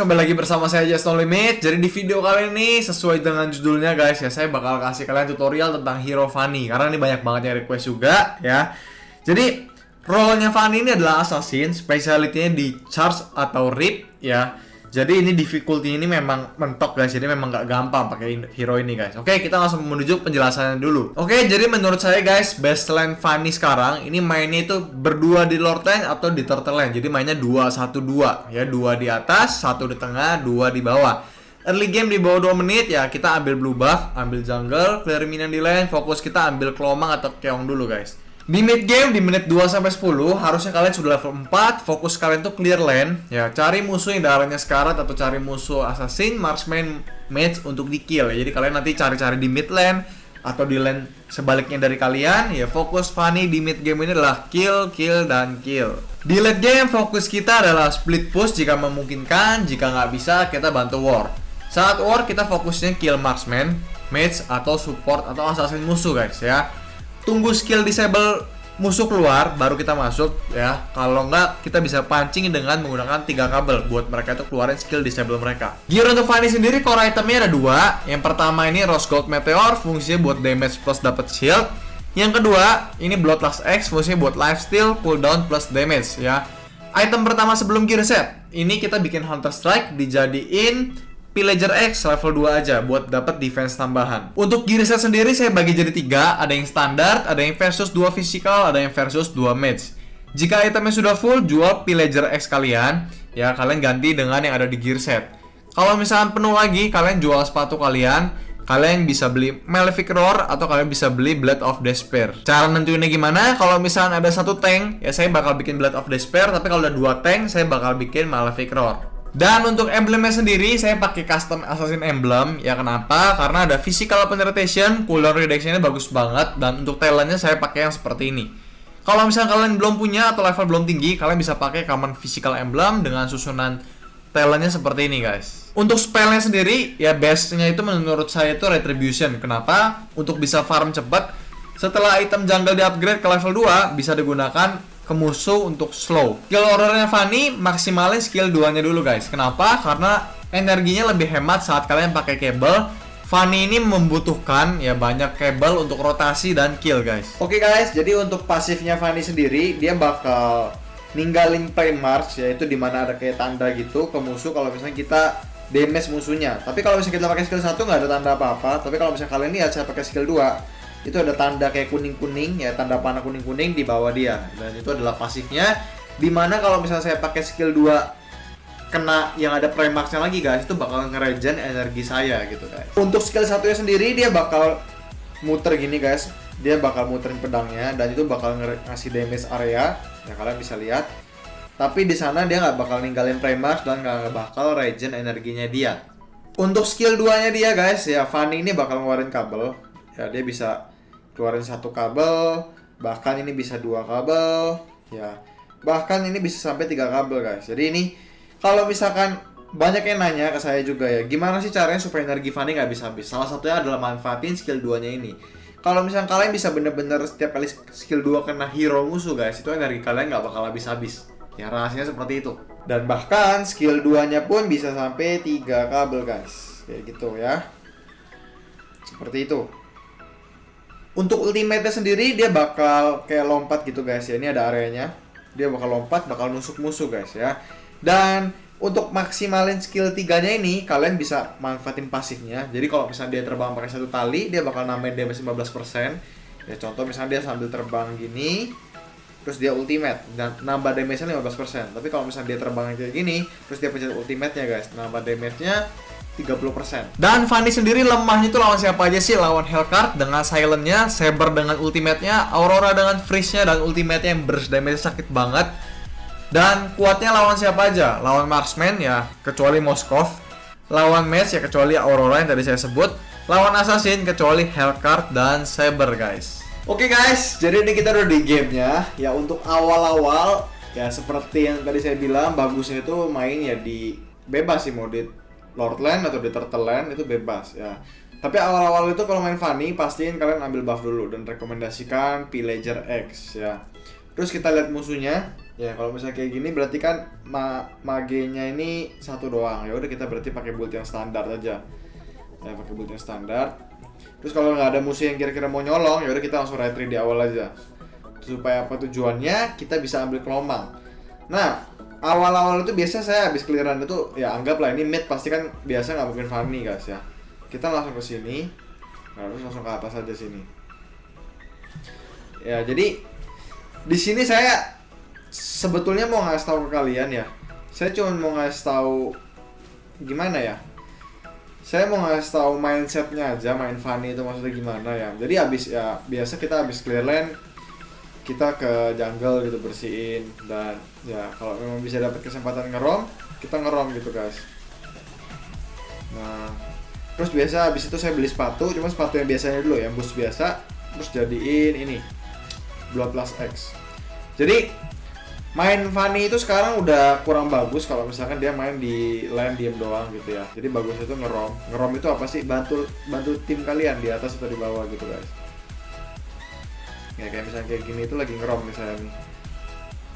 kembali lagi bersama saya Just No Limit. Jadi di video kali ini sesuai dengan judulnya guys ya, saya bakal kasih kalian tutorial tentang hero Fanny. Karena ini banyak banget yang request juga ya. Jadi role-nya Fanny ini adalah assassin, speciality-nya di charge atau rip ya. Jadi ini difficulty ini memang mentok guys, jadi memang gak gampang pakai hero ini guys. Oke, kita langsung menuju penjelasannya dulu. Oke, jadi menurut saya guys, best lane Fanny sekarang ini mainnya itu berdua di Lord Lane atau di Turtle Lane. Jadi mainnya 2-1-2 ya, 2 di atas, 1 di tengah, 2 di bawah. Early game di bawah 2 menit ya, kita ambil blue buff, ambil jungle, clear minion di lane, fokus kita ambil Klomang atau Keong dulu guys. Di mid game di menit 2-10 harusnya kalian sudah level 4, fokus kalian tuh clear lane ya, cari musuh yang darahnya sekarat atau cari musuh assassin, marksman, mage untuk di kill ya. Jadi kalian nanti cari-cari di mid lane atau di lane sebaliknya dari kalian ya. Fokus Fanny di mid game ini adalah kill, kill, dan kill. Di late game fokus kita adalah split push jika memungkinkan, jika nggak bisa kita bantu war. Saat war kita fokusnya kill marksman, mage, atau support atau assassin musuh guys ya. Tunggu skill disable musuh keluar baru kita masuk ya. Kalau nggak kita bisa pancing dengan menggunakan 3 kabel buat mereka itu keluarin skill disable mereka. Gear untuk Fanny sendiri core itemnya ada 2. Yang pertama ini Rose Gold Meteor, fungsinya buat damage plus dapat shield. Yang kedua ini Bloodlust X, fungsinya buat lifesteal, cooldown plus damage ya. Item pertama sebelum gear set ini kita bikin Hunter Strike, dijadiin Pillager X level 2 aja buat dapat defense tambahan. Untuk gear set sendiri saya bagi jadi 3, ada yang standar, ada yang versus 2 physical, ada yang versus 2 mage. Jika itemnya sudah full, jual Pillager X kalian, ya kalian ganti dengan yang ada di gear set. Kalau misalkan penuh lagi, kalian jual sepatu kalian bisa beli Malefic Roar atau kalian bisa beli Blade of Despair. Cara nentuinnya gimana? Kalau misalkan ada 1 tank, ya saya bakal bikin Blade of Despair, tapi kalau ada 2 tank, saya bakal bikin Malefic Roar. Dan untuk emblemnya sendiri saya pakai custom assassin emblem ya. Kenapa? Karena ada physical penetration, cooldown reduction-nya bagus banget, dan untuk talentnya saya pakai yang seperti ini. Kalau misalnya kalian belum punya atau level belum tinggi, kalian bisa pakai common physical emblem dengan susunan talentnya seperti ini guys. Untuk spellnya sendiri ya best-nya itu menurut saya itu retribution. Kenapa? Untuk bisa farm cepat, setelah item jungle di upgrade ke level 2 bisa digunakan ke musuh untuk slow. Skill auroranya Fanny maksimalin skill 2 nya dulu guys. Kenapa? Karena energinya lebih hemat saat kalian pakai kabel. Fanny ini membutuhkan ya banyak kabel untuk rotasi dan kill guys. Oke guys, jadi untuk pasifnya Fanny sendiri dia bakal ninggalin play march, yaitu dimana ada kayak tanda gitu ke musuh kalau misalnya kita damage musuhnya. Tapi kalau misalnya kita pakai skill 1 nggak ada tanda apa-apa. Tapi kalau misalnya kalian lihat saya pakai skill 2, itu ada tanda kayak kuning-kuning ya, tanda panah kuning-kuning di bawah dia. Dan itu adalah pasifnya, dimana kalau misalnya saya pakai skill 2 kena yang ada premaxnya lagi guys, itu bakal ngeregen energi saya gitu guys. Untuk skill 1 nya sendiri dia bakal muter gini guys, dia bakal muterin pedangnya dan itu bakal ngasih damage area ya, kalian bisa lihat. Tapi di sana dia nggak bakal ninggalin premax dan nggak bakal regen energinya dia. Untuk skill 2 nya dia guys ya, Fanny ini bakal ngeluarin kabel ya, dia bisa keluarin 1 kabel, bahkan ini bisa 2 kabel ya, bahkan ini bisa sampai 3 kabel guys. Jadi ini kalau misalkan banyak yang nanya ke saya juga ya, gimana sih caranya supaya energi Fanny nggak habis-habis. Salah satunya adalah manfaatin skill 2 nya ini. Kalau misalkan kalian bisa bener-bener setiap kali skill 2 kena hero musuh guys, itu energi kalian nggak bakal habis-habis ya, rahasianya seperti itu. Dan bahkan skill 2 nya pun bisa sampai 3 kabel guys, kayak gitu ya, seperti itu. Untuk ultimate-nya sendiri dia bakal kayak lompat gitu guys ya. Ini ada areanya. Dia bakal lompat, bakal nusuk musuh guys ya. Dan untuk maksimalin skill 3-nya ini kalian bisa manfaatin pasifnya. Jadi kalau misalnya dia terbang pakai 1 tali, dia bakal nambahin damage 15%. Ya contoh misalnya dia sambil terbang gini, terus dia ultimate dan nambah damage-nya 15%. Tapi kalau misalnya dia terbang kayak gini, terus dia pencet ultimate-nya guys, nambah damage-nya 30%. Dan Fanny sendiri lemahnya itu lawan siapa aja sih? Lawan Hellcard dengan silent-nya, Saber dengan ultimate-nya, Aurora dengan freeze-nya dan ultimate-nya yang burst damage sakit banget. Dan kuatnya lawan siapa aja? Lawan Marksman ya, kecuali Moskov. Lawan Mage ya, kecuali Aurora yang tadi saya sebut. Lawan Assassin kecuali Hellcard dan Saber guys. Oke guys, jadi ini kita udah di gamenya. Ya untuk awal-awal ya seperti yang tadi saya bilang, bagusnya itu main ya di bebas sih, mode Lord Lane atau di Turtle Lane itu bebas ya. Tapi awal-awal itu kalau main Fanny pastiin kalian ambil buff dulu dan rekomendasikan Pillager X ya. Terus kita lihat musuhnya Ya kalau misalnya kayak gini berarti kan magenya ini satu doang. Ya udah kita berarti pakai build yang standar aja. Ya pakai build yang standar. Terus kalau nggak ada musuh yang kira-kira mau nyolong, ya udah kita langsung retreat di awal aja. Supaya apa tujuannya? Kita bisa ambil kelomang. Nah, awal-awal itu biasa saya habis clearan itu ya anggaplah ini mid pasti kan biasa nggak mungkin funny guys ya. Kita langsung ke sini. Nah, terus langsung ke atas aja sini. Ya, jadi di sini saya sebetulnya mau ngasih tahu ke kalian ya. Saya cuma mau ngasih tahu gimana ya? Saya mau ngasih tahu mindsetnya aja, main funny itu maksudnya gimana ya. Jadi habis ya biasa kita habis clear lane kita ke jungle gitu bersihin dan ya kalau memang bisa dapat kesempatan ngerom, kita ngerom gitu guys. Nah, terus biasa habis itu saya beli sepatu, cuma sepatu yang biasanya dulu yang boost biasa, terus jadiin ini Blood Plus X. Jadi main funny itu sekarang udah kurang bagus kalau misalkan dia main di lane diem doang gitu ya. Jadi bagus itu ngerom. Ngerom itu apa sih? Bantu tim kalian di atas atau di bawah gitu guys. Ya kayak misalnya kayak gini itu lagi ngerom misalnya nih.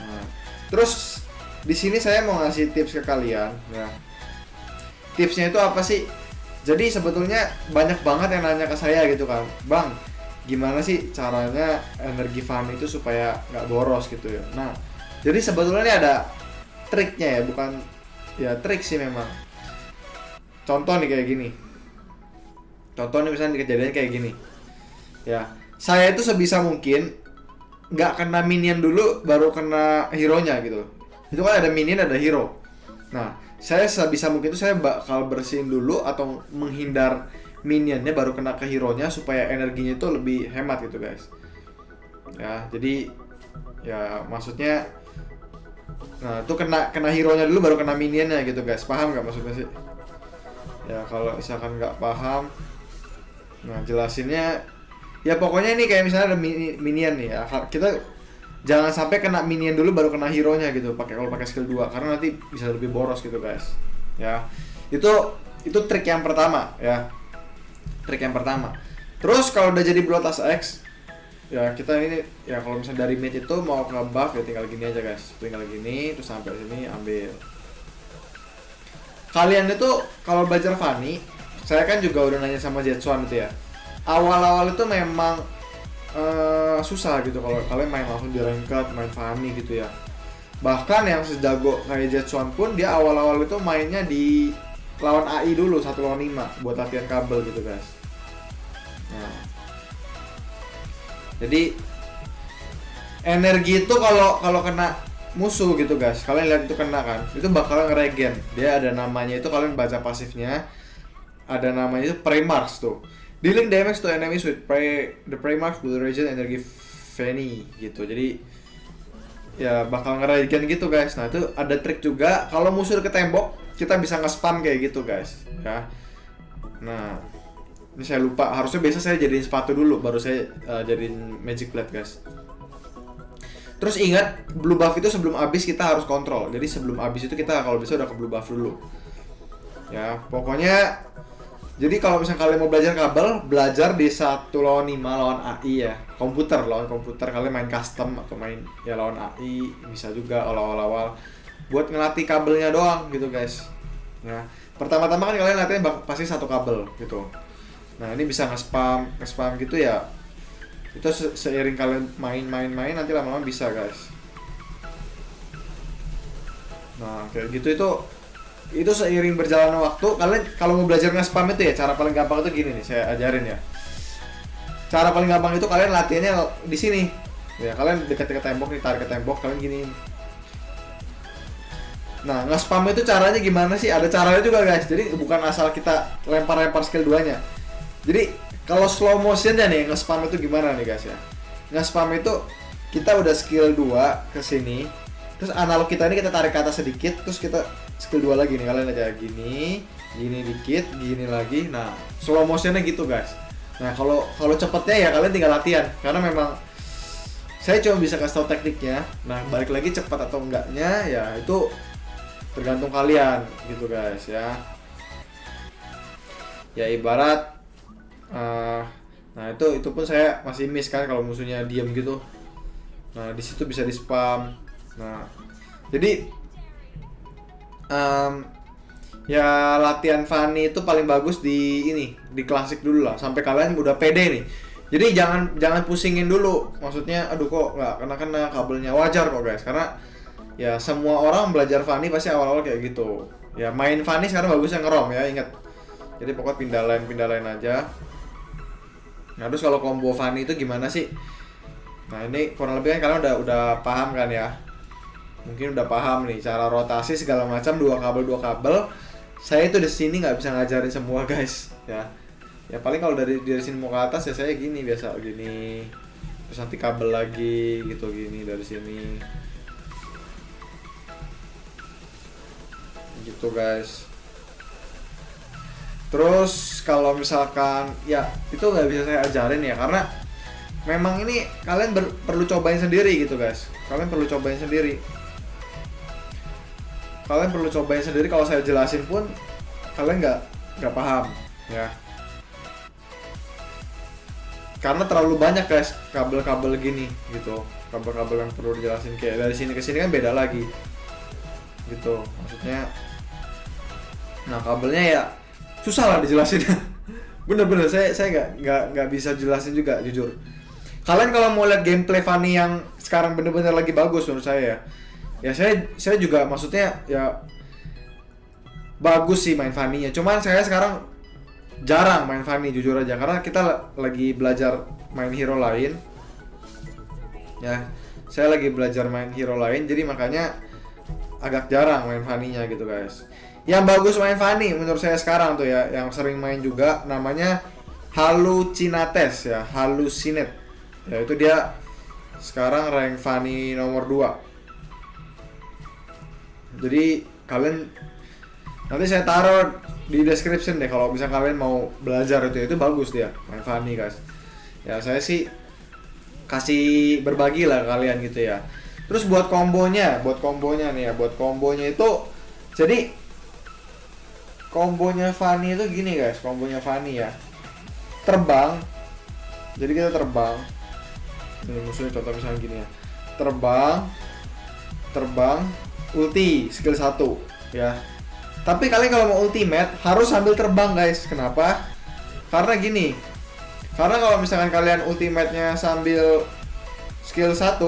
Nah, terus di sini saya mau ngasih tips ke kalian ya. Tipsnya itu apa sih? Jadi sebetulnya banyak banget yang nanya ke saya gitu kan, Bang, gimana sih caranya energi funny itu supaya nggak boros gitu ya. Nah, jadi sebetulnya ini ada triknya ya, bukan ya trik sih memang. Contoh nih kayak gini. Contoh nih misalnya kejadiannya kayak gini. Ya, saya itu sebisa mungkin nggak kena minion dulu baru kena hero-nya gitu. Itu kan ada minion ada hero. Nah, saya sebisa mungkin itu saya bakal bersihin dulu atau menghindar minionnya baru kena ke hero-nya supaya energinya itu lebih hemat gitu guys. Ya, jadi ya maksudnya nah itu kena hero-nya dulu baru kena minionnya gitu guys. Paham nggak maksudnya sih? Ya kalau misalkan nggak paham, nah jelasinnya ya pokoknya ini kayak misalnya ada minion nih ya, kita jangan sampai kena minion dulu baru kena hero-nya gitu kalau pakai skill 2 karena nanti bisa lebih boros gitu guys. Ya. Itu trik yang pertama ya. Trik yang pertama. Terus kalau udah jadi Blood Plus X ya kita ini ya kalau misalnya dari mid itu mau ke buff ya tinggal gini aja guys. Tinggal gini terus sampai sini ambil. Kalian itu kalau belajar funny, saya kan juga udah nanya sama Jetsuan itu ya. Awal-awal itu memang susah gitu kalau kalian main langsung di ranked, main funny gitu ya. Bahkan yang sejago kayak Jetsuan pun dia awal-awal itu mainnya di lawan AI dulu 1 lawan 5 buat latihan kabel gitu guys. Nah, jadi energi itu kalau kena musuh gitu guys, kalian lihat itu kena kan, itu bakalan ngeregen. Dia ada namanya itu kalian baca pasifnya, ada namanya itu Primarch tuh. Dealing damage to enemies with the Primarch will regen energy Fanny gitu. Jadi ya bakal ngeregen gitu guys. Nah itu ada trik juga kalau musuh ke tembok kita bisa nge-spam kayak gitu guys ya. Nah ini saya lupa, harusnya biasa saya jadiin sepatu dulu baru saya jadiin magic plate guys. Terus ingat blue buff itu sebelum habis kita harus kontrol. Jadi sebelum habis itu kita kalau bisa udah ke blue buff dulu ya. Pokoknya jadi kalau misalnya kalian mau belajar kabel, belajar di 1 lawan 5 lawan AI ya. Lawan komputer, kalian main custom atau main ya lawan AI bisa juga awal-awal buat ngelatih kabelnya doang gitu guys. Nah, pertama-tama kan kalian latihan pasti 1 kabel gitu. Nah, ini bisa nge-spam gitu ya. Itu seiring kalian main nanti lama-lama bisa guys. Nah, kayak gitu itu seiring berjalannya waktu kalian kalau mau belajar nge-spam itu ya cara paling gampang itu gini nih saya ajarin ya. Cara paling gampang itu kalian latihannya di sini. Ya, kalian dekat-dekat tembok nih, tarik ke tembok, kalian giniin. Nah, nge-spam itu caranya gimana sih? Ada caranya juga guys. Jadi bukan asal kita lempar-lempar skill 2-nya. Jadi kalau slow motionnya nih nge-spam itu gimana nih guys ya? Nge-spam itu kita udah skill 2 ke sini. Terus analog kita ini kita tarik ke atas sedikit, terus kita skill 2 lagi nih, kalian aja gini dikit, gini lagi. Nah, slow motionnya gitu guys. Nah, kalau cepetnya ya kalian tinggal latihan karena memang saya cuma bisa kasih tahu tekniknya. Nah, balik lagi cepat atau enggaknya ya itu tergantung kalian gitu guys ya. Ya ibarat nah itu pun saya masih miss kan kalau musuhnya diem gitu. Nah, di situ bisa di spam. Nah, jadi ya latihan Fanny itu paling bagus di klasik dulu lah, sampai kalian udah pede nih. Jadi jangan pusingin dulu, maksudnya aduh kok nggak kena kabelnya, wajar kok guys, karena ya semua orang belajar Fanny pasti awal-awal kayak gitu. Ya main Fanny sekarang bagusnya ngerom ya, ingat. Jadi pokoknya pindah line aja. Nah terus kalau combo Fanny itu gimana sih? Nah ini kurang lebih kan kalian udah paham kan ya? Mungkin udah paham nih cara rotasi segala macam, dua kabel. Saya itu di sini nggak bisa ngajarin semua guys ya. Ya paling kalau dari sini mau ke atas ya saya gini, biasa gini. Terus nanti kabel lagi gitu gini dari sini. Gitu guys. Terus kalau misalkan ya itu nggak bisa saya ajarin ya, karena memang ini kalian perlu cobain sendiri gitu guys. Kalian perlu cobain sendiri. Kalau saya jelasin pun kalian nggak paham ya. Karena terlalu banyak guys kabel-kabel gini gitu. Kabel-kabel yang perlu dijelasin, kayak dari sini ke sini kan beda lagi. Gitu maksudnya. Nah, kabelnya ya susah lah dijelasin. Bener-bener saya nggak bisa jelasin juga jujur. Kalian kalau mau lihat gameplay Fanny yang sekarang bener-bener lagi bagus menurut saya ya saya juga maksudnya ya bagus sih main Fanny-nya. Cuman saya sekarang jarang main Fanny jujur aja, karena kita lagi belajar main hero lain. Ya, saya lagi belajar main hero lain, jadi makanya agak jarang main Fanny-nya gitu guys. Yang bagus main Fanny menurut saya sekarang tuh ya, yang sering main juga namanya Hallucinates ya, Hallucinate. Ya itu dia sekarang rank Fanny nomor 2. Jadi kalian nanti saya taruh di description deh kalau bisa kalian mau belajar itu bagus dia main Fanny guys. Ya saya sih kasih berbagi lah kalian gitu ya. Terus buat kombonya nih ya, buat kombonya itu jadi kombonya Fanny itu gini guys, kombonya Fanny ya. Terbang. Jadi kita terbang. Ini musuhnya contoh misalnya gini ya. Terbang, ulti skill 1 ya. Tapi kalian kalau mau ultimate harus sambil terbang guys. Kenapa? Karena gini. Karena kalau misalkan kalian ultimate-nya sambil skill 1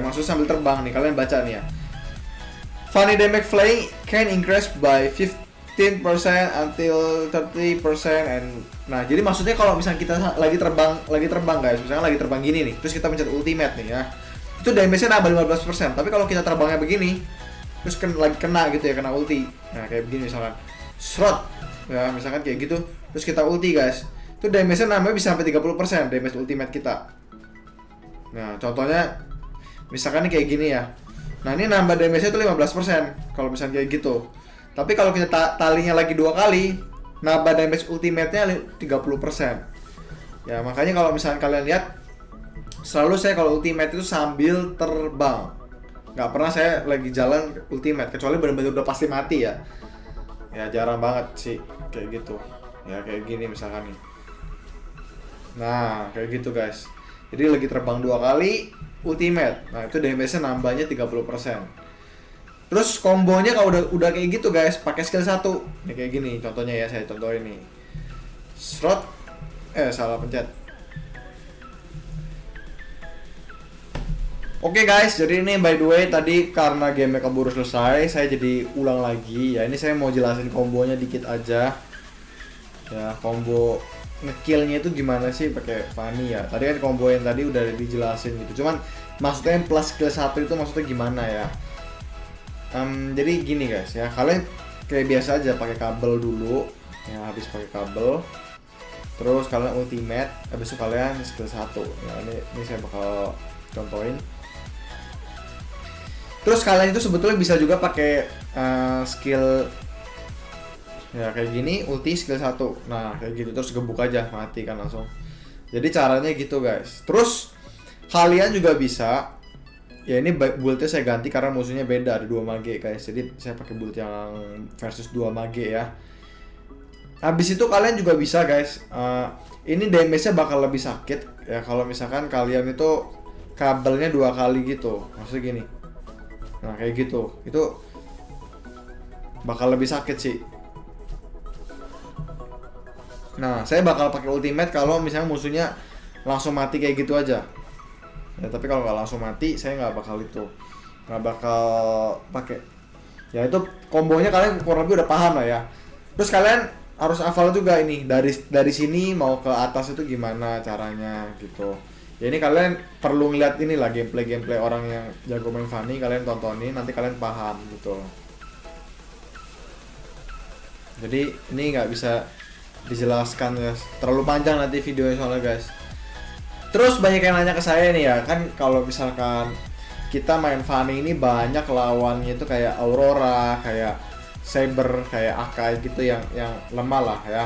maksudnya sambil terbang nih, kalian baca nih ya. Fanny damage flying can increase by 15% until 30% and nah, jadi maksudnya kalau misalnya kita lagi terbang guys, misalnya lagi terbang gini nih, terus kita mencet ultimate nih ya. Itu damage-nya nambah 15%. Tapi kalau kita terbangnya begini, terus lagi kena gitu ya, kena ulti. Nah, kayak begini misalkan. Shroud. Ya, misalkan kayak gitu. Terus kita ulti, guys. Itu damage-nya nambah bisa sampai 30% damage ultimate kita. Nah, contohnya misalkan ini kayak gini ya. Nah, ini nambah damage-nya itu 15% kalau misalnya kayak gitu. Tapi kalau kita talinya lagi 2 kali, nambah damage ultimate-nya 30%. Ya, makanya kalau misalnya kalian lihat selalu saya kalau ultimate itu sambil terbang. Nggak pernah saya lagi jalan ultimate, kecuali benar-benar udah pasti mati ya. Ya jarang banget sih kayak gitu. Ya kayak gini misalkan nih. Nah kayak gitu guys. Jadi lagi terbang 2 kali ultimate. Nah itu damage-nya nambahnya 30%. Terus kombonya kalau udah kayak gitu guys, pakai skill 1. Nih kayak gini contohnya ya, saya contohin nih. Shroud salah pencet. Oke guys, jadi ini by the way tadi karena game keburu selesai, saya jadi ulang lagi ya. Ini saya mau jelasin kombonya dikit aja. Ya, combo ngekillnya itu gimana sih pakai Fanny ya. Tadi kan combo yang tadi udah dijelasin gitu. Cuman maksudnya plus skill 1 itu maksudnya gimana ya? Jadi gini guys ya, kalian kayak biasa aja pakai kabel dulu. Ya, habis pakai kabel. Terus kalian ultimate, habis itu kalian skill 1. Ya, ini saya bakal contohin. Terus kalian itu sebetulnya bisa juga pakai skill ya kayak gini, ulti skill 1. Nah, kayak gitu terus gebuk aja, mati kan langsung. Jadi caranya gitu, guys. Terus kalian juga bisa ya ini build-nya saya ganti karena musuhnya beda, ada 2 mage, guys. Jadi saya pakai build yang versus 2 mage ya. Habis itu kalian juga bisa, guys. Ini damage-nya bakal lebih sakit ya kalau misalkan kalian itu kabelnya 2 kali gitu, maksudnya gini. Nah kayak gitu, itu bakal lebih sakit sih. Nah saya bakal pakai ultimate kalau misalnya musuhnya langsung mati kayak gitu aja. Ya tapi kalau nggak langsung mati, saya nggak bakal pakai. Ya itu kombonya kalian kurang lebih udah paham lah ya. Terus kalian harus hafal juga ini dari sini mau ke atas itu gimana caranya gitu. Ya ini kalian perlu ngeliat inilah gameplay orang yang jago main Fanny, kalian tontonin nanti kalian paham gitu. Jadi ini nggak bisa dijelaskan ya, terlalu panjang nanti videonya soalnya guys. Terus banyak yang nanya ke saya nih ya, kan kalau misalkan kita main Fanny ini banyak lawannya itu kayak Aurora, kayak Saber, kayak Akai gitu yang lemah lah ya.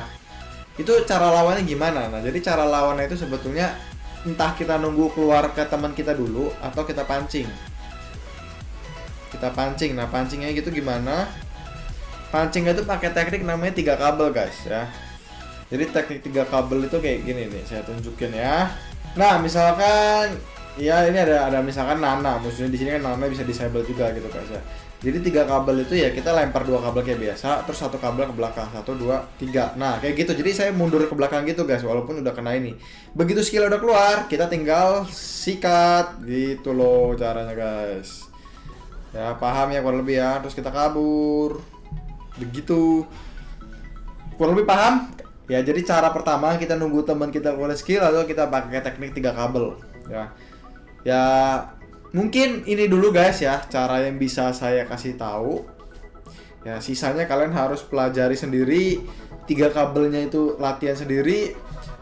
Itu cara lawannya gimana? Nah jadi cara lawannya itu sebetulnya entah kita nunggu keluar ke teman kita dulu atau kita pancing. Nah pancingnya gitu gimana? Pancingnya itu pakai teknik namanya 3 kabel guys ya. Jadi teknik 3 kabel itu kayak gini nih, saya tunjukin ya. Nah misalkan ya ini ada misalkan Nana, musuhnya di sini kan Nana bisa disable juga gitu guys ya. Jadi 3 kabel itu ya kita lempar 2 kabel kayak biasa, terus 1 kabel ke belakang, 1, 2, 3. Nah kayak gitu, jadi saya mundur ke belakang gitu guys, walaupun udah kena ini. Begitu skill udah keluar, kita tinggal sikat gitu loh caranya guys. Ya paham ya kurang lebih ya, terus kita kabur. Begitu. Kurang lebih paham? Ya jadi cara pertama kita nunggu teman kita keluar skill, lalu kita pakai teknik 3 kabel. Ya mungkin ini dulu guys ya, cara yang bisa saya kasih tahu. Ya sisanya kalian harus pelajari sendiri. 3 kabelnya itu latihan sendiri,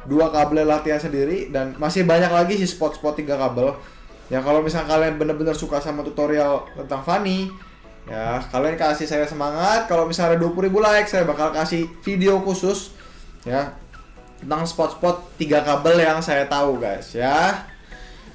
2 kabel latihan sendiri, dan masih banyak lagi sih spot-spot 3 kabel. Ya kalau misalnya kalian benar-benar suka sama tutorial tentang Fanny, ya kalian kasih saya semangat. Kalau misalnya ada 20.000 like, saya bakal kasih video khusus ya tentang spot-spot 3 kabel yang saya tahu guys ya.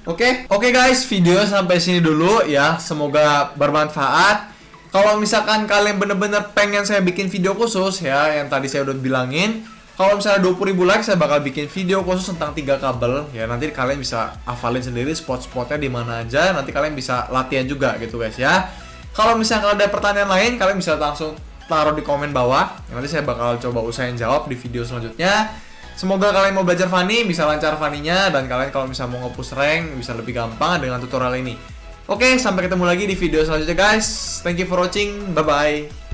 Oke guys, video sampai sini dulu ya. Semoga bermanfaat. Kalau misalkan kalian bener-bener pengen saya bikin video khusus ya, yang tadi saya udah bilangin, kalau misalnya 20.000 like saya bakal bikin video khusus tentang 3 kabel ya. Nanti kalian bisa hafalin sendiri spot-spotnya di mana aja. Nanti kalian bisa latihan juga gitu guys ya. Kalau misalkan ada pertanyaan lain, kalian bisa langsung taruh di komen bawah. Nanti saya bakal coba usahain jawab di video selanjutnya. Semoga kalian mau belajar Fanny bisa lancar Fanny-nya, dan kalian kalau misalnya mau nge-push rank bisa lebih gampang dengan tutorial ini. Oke, sampai ketemu lagi di video selanjutnya guys. Thank you for watching. Bye bye.